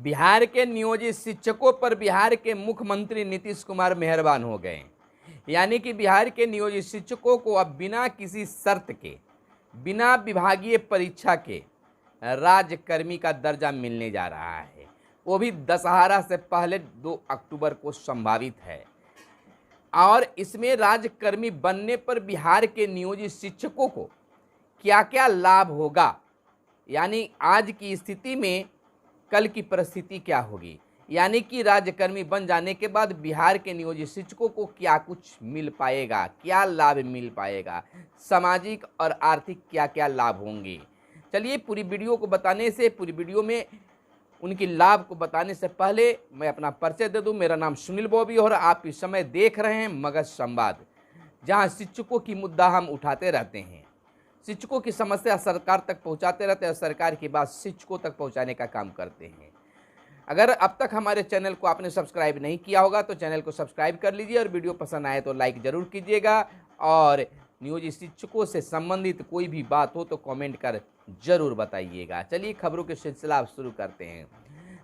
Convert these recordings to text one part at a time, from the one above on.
बिहार के नियोजित शिक्षकों पर बिहार के मुख्यमंत्री नीतीश कुमार मेहरबान हो गए। यानी कि बिहार के नियोजित शिक्षकों को अब बिना किसी शर्त के, बिना विभागीय परीक्षा के राज्यकर्मी का दर्जा मिलने जा रहा है। वो भी दशहरा से पहले 2 अक्टूबर को संभावित है। और इसमें राज्यकर्मी बनने पर बिहार के नियोजित शिक्षकों को क्या क्या लाभ होगा, यानी आज की स्थिति में कल की परिस्थिति क्या होगी, यानी कि राज्यकर्मी बन जाने के बाद बिहार के नियोजित शिक्षकों को क्या कुछ मिल पाएगा, क्या लाभ मिल पाएगा, सामाजिक और आर्थिक क्या क्या लाभ होंगे। चलिए पूरी वीडियो को बताने से, पूरी वीडियो में उनकी लाभ को बताने से पहले मैं अपना परिचय दे दूं। मेरा नाम सुनील बॉबी और आप इस समय देख रहे हैं मगध संवाद, जहां शिक्षकों की मुद्दा हम उठाते रहते हैं, शिक्षकों की समस्या सरकार तक पहुंचाते रहते हैं और सरकार की बात शिक्षकों तक पहुंचाने का काम करते हैं। अगर अब तक हमारे चैनल को आपने सब्सक्राइब नहीं किया होगा तो चैनल को सब्सक्राइब कर लीजिए और वीडियो पसंद आए तो लाइक ज़रूर कीजिएगा। और नियोजित शिक्षकों से संबंधित कोई भी बात हो तो कमेंट कर जरूर बताइएगा। चलिए खबरों के सिलसिला आप शुरू करते हैं।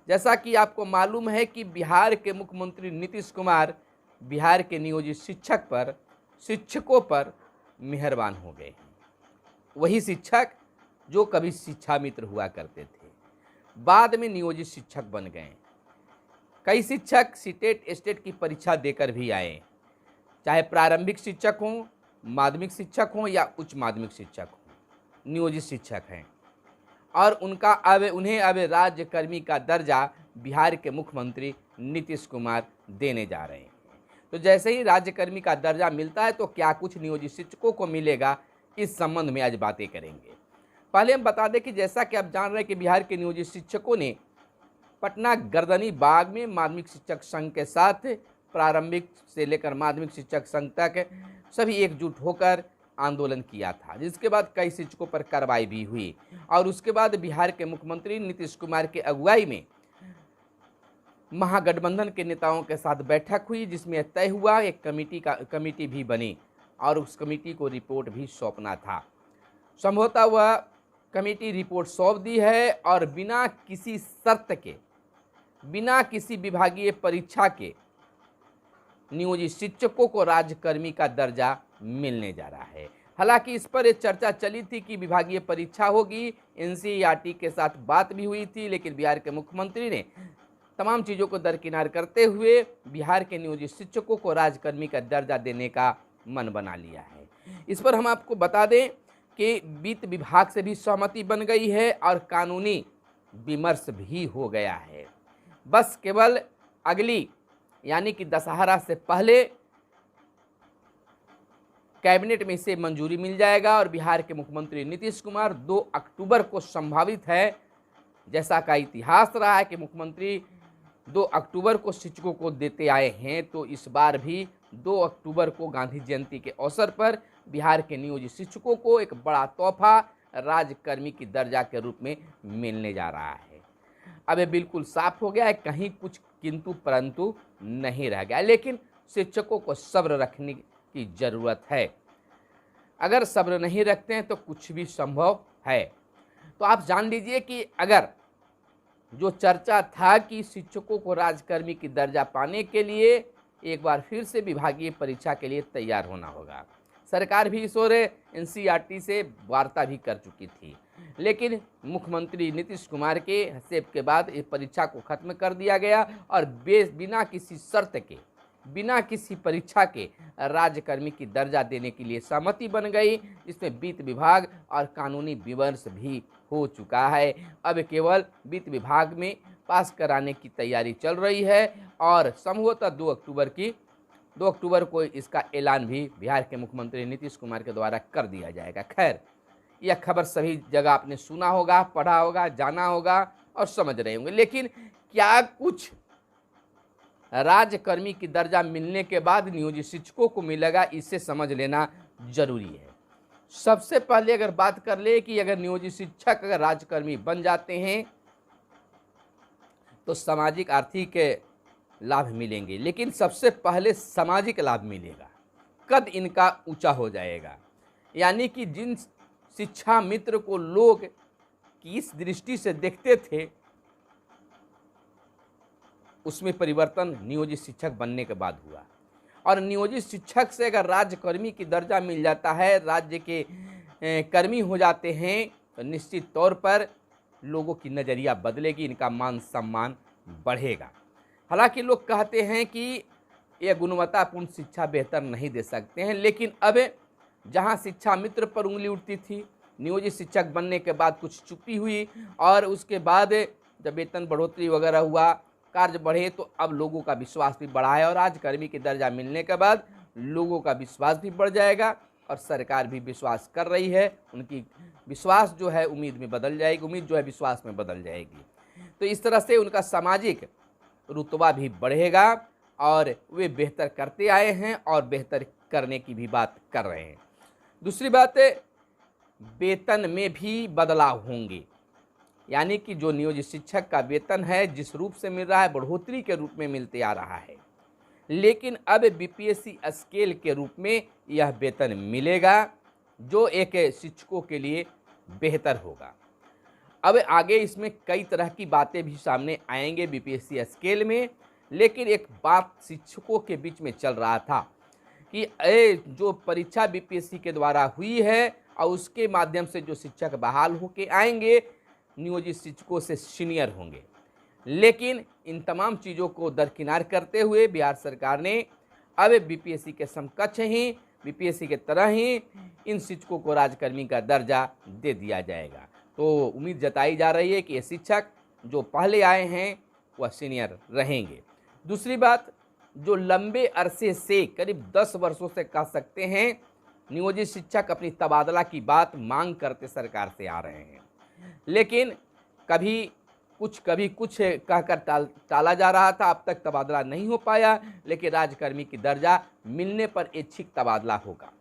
जैसा कि आपको मालूम है कि बिहार के मुख्यमंत्री नीतीश कुमार बिहार के नियोजित शिक्षकों पर मेहरबान हो गए। वही शिक्षक जो कभी शिक्षा मित्र हुआ करते थे, बाद में नियोजित शिक्षक बन गए। कई शिक्षक सीटेट स्टेट की परीक्षा देकर भी आए, चाहे प्रारंभिक शिक्षक हों, माध्यमिक शिक्षक हों या उच्च माध्यमिक शिक्षक हों, नियोजित शिक्षक हैं। और उन्हें अब राज्यकर्मी का दर्जा बिहार के मुख्यमंत्री नीतीश कुमार देने जा रहे हैं। तो जैसे ही राज्यकर्मी का दर्जा मिलता है तो क्या कुछ नियोजित शिक्षकों को मिलेगा, इस संबंध में आज बातें करेंगे। पहले हम बता दें कि जैसा कि आप जान रहे हैं कि बिहार के नियोजित शिक्षकों ने पटना गर्दनी बाग में माध्यमिक शिक्षक संघ के साथ प्रारंभिक से लेकर माध्यमिक शिक्षक संघ तक सभी एकजुट होकर आंदोलन किया था, जिसके बाद कई शिक्षकों पर कार्रवाई भी हुई। और उसके बाद बिहार के मुख्यमंत्री नीतीश कुमार की अगुवाई में महागठबंधन के नेताओं के साथ बैठक हुई, जिसमें तय हुआ एक कमेटी भी बनी और उस कमेटी को रिपोर्ट भी सौंपना था। संभवतः वह कमेटी रिपोर्ट सौंप दी है और बिना किसी शर्त के, बिना किसी विभागीय परीक्षा के नियोजित शिक्षकों को राज्यकर्मी का दर्जा मिलने जा रहा है। हालांकि इस पर एक चर्चा चली थी कि विभागीय परीक्षा होगी, एनसीईआरटी के साथ बात भी हुई थी, लेकिन बिहार के मुख्यमंत्री ने तमाम चीज़ों को दरकिनार करते हुए बिहार के नियोजित शिक्षकों को राज्यकर्मी का दर्जा देने का मन बना लिया है। इस पर हम आपको बता दें कि वित्त विभाग से भी सहमति बन गई है और कानूनी विमर्श भी हो गया है। बस केवल अगली यानी कि दशहरा से पहले कैबिनेट में इसे मंजूरी मिल जाएगा और बिहार के मुख्यमंत्री नीतीश कुमार 2 अक्टूबर को संभावित है, जैसा का इतिहास रहा है कि मुख्यमंत्री 2 अक्टूबर को शिक्षकों को देते आए हैं, तो इस बार भी 2 अक्टूबर को गांधी जयंती के अवसर पर बिहार के नियोजित शिक्षकों को एक बड़ा तोहफा राज्यकर्मी की दर्जा के रूप में मिलने जा रहा है। अब ये बिल्कुल साफ हो गया है, कहीं कुछ किंतु परंतु नहीं रह गया। लेकिन शिक्षकों को सब्र रखने की ज़रूरत है। अगर सब्र नहीं रखते हैं तो कुछ भी संभव है। तो आप जान लीजिए कि अगर जो चर्चा था कि शिक्षकों को राज्यकर्मी की दर्जा पाने के लिए एक बार फिर से विभागीय परीक्षा के लिए तैयार होना होगा। सरकार भी इस ओर एनसीईआरटी से वार्ता भी कर चुकी थी, लेकिन मुख्यमंत्री नीतीश कुमार के हस्तक्षेप के बाद इस परीक्षा को खत्म कर दिया गया और बिना किसी शर्त के, बिना किसी परीक्षा के राज्यकर्मी की दर्जा देने के लिए सहमति बन गई, जिसमें वित्त विभाग और कानूनी विमर्श भी हो चुका है। अब केवल वित्त विभाग में पास कराने की तैयारी चल रही है और संभवतः 2 अक्टूबर को इसका ऐलान भी बिहार के मुख्यमंत्री नीतीश कुमार के द्वारा कर दिया जाएगा। खैर, यह खबर सभी जगह आपने सुना होगा, पढ़ा होगा, जाना होगा और समझ रहे होंगे, लेकिन क्या कुछ राज्यकर्मी की दर्जा मिलने के बाद नियोजित शिक्षकों को मिलेगा, इसे समझ लेना जरूरी है। सबसे पहले अगर बात कर ले कि अगर नियोजित शिक्षक अगर राज्यकर्मी बन जाते हैं तो सामाजिक आर्थिक लाभ मिलेंगे, लेकिन सबसे पहले सामाजिक लाभ मिलेगा, कद इनका ऊंचा हो जाएगा। यानी कि जिन शिक्षा मित्र को लोग किस दृष्टि से देखते थे उसमें परिवर्तन नियोजित शिक्षक बनने के बाद हुआ। और नियोजित शिक्षक से अगर राज्यकर्मी की दर्जा मिल जाता है, राज्य के कर्मी हो जाते हैं, तो निश्चित तौर पर लोगों की नज़रिया बदलेगी, इनका मान सम्मान बढ़ेगा। हालांकि लोग कहते हैं कि यह गुणवत्तापूर्ण शिक्षा बेहतर नहीं दे सकते हैं, लेकिन अब जहां शिक्षा मित्र पर उंगली उठती थी, नियोजित शिक्षक बनने के बाद कुछ चुप्पी हुई और उसके बाद जब वेतन बढ़ोतरी वगैरह हुआ, कार्य बढ़े, तो अब लोगों का विश्वास भी बढ़ा है और आज कर्मी की दर्जा मिलने के बाद लोगों का विश्वास भी बढ़ जाएगा और सरकार भी विश्वास कर रही है। उनकी विश्वास जो है उम्मीद में बदल जाएगी, उम्मीद जो है विश्वास में बदल जाएगी। तो इस तरह से उनका सामाजिक रुतबा भी बढ़ेगा और वे बेहतर करते आए हैं और बेहतर करने की भी बात कर रहे हैं। दूसरी बात है, वेतन में भी बदलाव होंगे, यानी कि जो नियोजित शिक्षक का वेतन है जिस रूप से मिल रहा है, बढ़ोतरी के रूप में मिलते आ रहा है, लेकिन अब बीपीएससी स्केल के रूप में यह वेतन मिलेगा जो एक शिक्षकों के लिए बेहतर होगा। अब आगे इसमें कई तरह की बातें भी सामने आएंगे बीपीएससी स्केल में, लेकिन एक बात शिक्षकों के बीच में चल रहा था कि जो परीक्षा बीपीएससी के द्वारा हुई है और उसके माध्यम से जो शिक्षक बहाल होके आएंगे नियोजित शिक्षकों से सीनियर होंगे, लेकिन इन तमाम चीज़ों को दरकिनार करते हुए बिहार सरकार ने अब बीपीएससी के समकक्ष ही, बीपीएससी के तरह ही इन शिक्षकों को राज्यकर्मी का दर्जा दे दिया जाएगा। तो उम्मीद जताई जा रही है कि ये शिक्षक जो पहले आए हैं वह सीनियर रहेंगे। दूसरी बात, जो लंबे अरसे से करीब 10 वर्षों से कह सकते हैं नियोजित शिक्षक अपनी तबादला की बात मांग करते सरकार से आ रहे हैं, लेकिन कभी कुछ कहकर टाला जा रहा था, अब तक तबादला नहीं हो पाया, लेकिन राज्यकर्मी की दर्जा मिलने पर ऐच्छिक तबादला होगा।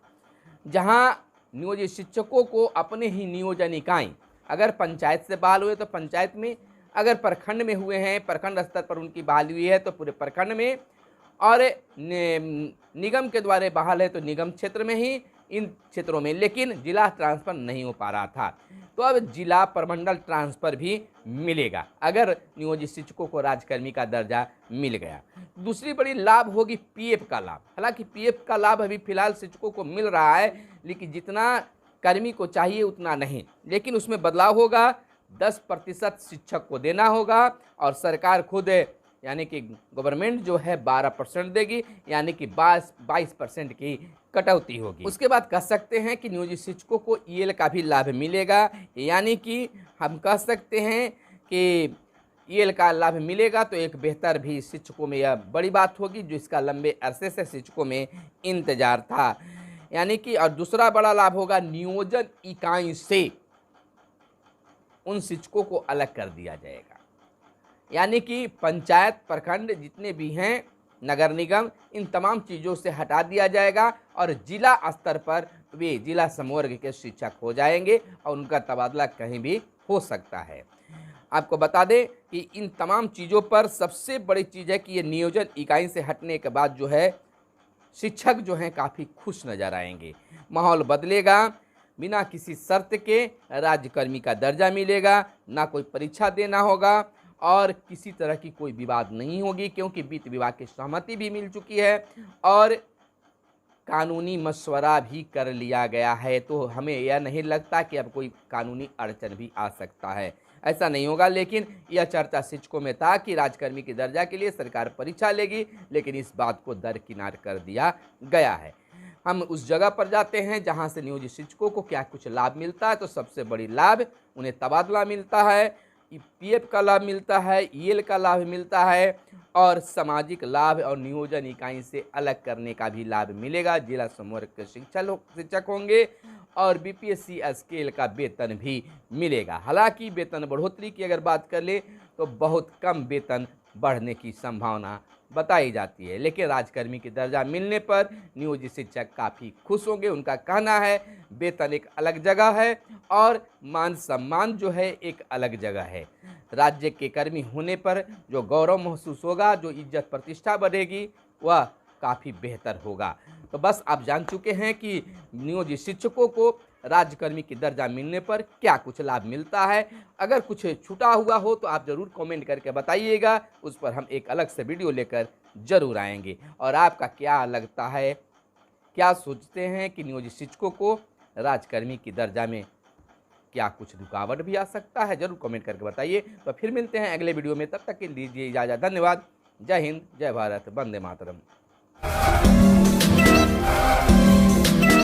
जहां नियोजित शिक्षकों को अपने ही नियोजन इकाई, अगर पंचायत से बहाल हुए तो पंचायत में, अगर प्रखंड में हुए हैं, प्रखंड स्तर पर उनकी बहाली हुई है तो पूरे प्रखंड में, और निगम के द्वारा बहाल है तो निगम क्षेत्र में ही, इन क्षेत्रों में, लेकिन जिला ट्रांसफ़र नहीं हो पा रहा था, तो अब जिला प्रमंडल ट्रांसफ़र भी मिलेगा अगर नियोजित शिक्षकों को राज्यकर्मी का दर्जा मिल गया। दूसरी बड़ी लाभ होगी पीएफ का लाभ। हालांकि पीएफ का लाभ अभी फिलहाल शिक्षकों को मिल रहा है, लेकिन जितना कर्मी को चाहिए उतना नहीं, लेकिन उसमें बदलाव होगा। 10% शिक्षक को देना होगा और सरकार खुद यानी कि गवर्नमेंट जो है 12% देगी, यानी कि 22% की कटौती होगी। उसके बाद कह सकते हैं कि नियोजित शिक्षकों को ईएल का भी लाभ मिलेगा, यानी कि हम कह सकते हैं कि ईएल का लाभ मिलेगा तो एक बेहतर भी शिक्षकों में यह बड़ी बात होगी जो इसका लंबे अरसे से शिक्षकों में इंतजार था, यानी कि। और दूसरा बड़ा लाभ होगा नियोजन इकाई से उन शिक्षकों को अलग कर दिया जाएगा, यानी कि पंचायत, प्रखंड जितने भी हैं, नगर निगम, इन तमाम चीज़ों से हटा दिया जाएगा और जिला स्तर पर वे जिला समवर्ग के शिक्षक हो जाएंगे और उनका तबादला कहीं भी हो सकता है। आपको बता दें कि इन तमाम चीज़ों पर सबसे बड़ी चीज़ है कि ये नियोजन इकाई से हटने के बाद जो है शिक्षक जो हैं काफ़ी खुश नज़र आएंगे, माहौल बदलेगा, बिना किसी शर्त के राज्यकर्मी का दर्जा मिलेगा, ना कोई परीक्षा देना होगा और किसी तरह की कोई विवाद नहीं होगी, क्योंकि वित्त विभाग की सहमति भी मिल चुकी है और कानूनी मशवरा भी कर लिया गया है। तो हमें यह नहीं लगता कि अब कोई कानूनी अड़चन भी आ सकता है, ऐसा नहीं होगा। लेकिन यह चर्चा शिक्षकों में था कि राज्यकर्मी की दर्जा के लिए सरकार परीक्षा लेगी, लेकिन इस बात को दरकिनार कर दिया गया है। हम उस जगह पर जाते हैं जहां से नियोजित शिक्षकों को क्या कुछ लाभ मिलता है। तो सबसे बड़ी लाभ उन्हें तबादला मिलता है, पीएफ का लाभ मिलता है, ईएल का लाभ मिलता है और सामाजिक लाभ और नियोजन इकाई से अलग करने का भी लाभ मिलेगा। जिला समवर्ग के शिक्षक होंगे और बीपीएससी स्केल का वेतन भी मिलेगा। हालांकि वेतन बढ़ोतरी की अगर बात कर ले तो बहुत कम वेतन बढ़ने की संभावना बताई जाती है, लेकिन राज्यकर्मी की दर्जा मिलने पर नियोजित शिक्षक काफ़ी खुश होंगे। उनका कहना है वेतन एक अलग जगह है और मान सम्मान जो है एक अलग जगह है। राज्य के कर्मी होने पर जो गौरव महसूस होगा, जो इज्जत प्रतिष्ठा बढ़ेगी, वह काफ़ी बेहतर होगा। तो बस आप जान चुके हैं कि नियोजित शिक्षकों को राज्यकर्मी की दर्जा मिलने पर क्या कुछ लाभ मिलता है। अगर कुछ छूटा हुआ हो तो आप ज़रूर कमेंट करके बताइएगा, उस पर हम एक अलग से वीडियो लेकर ज़रूर आएंगे। और आपका क्या लगता है, क्या सोचते हैं कि नियोजित शिक्षकों को राज्यकर्मी की दर्जा में क्या कुछ रुकावट भी आ सकता है? ज़रूर कमेंट करके बताइए। तो फिर मिलते हैं अगले वीडियो में, तब तक के लिए दीजिए इजाज़त। धन्यवाद। जय हिंद, जय भारत, वंदे मातरम।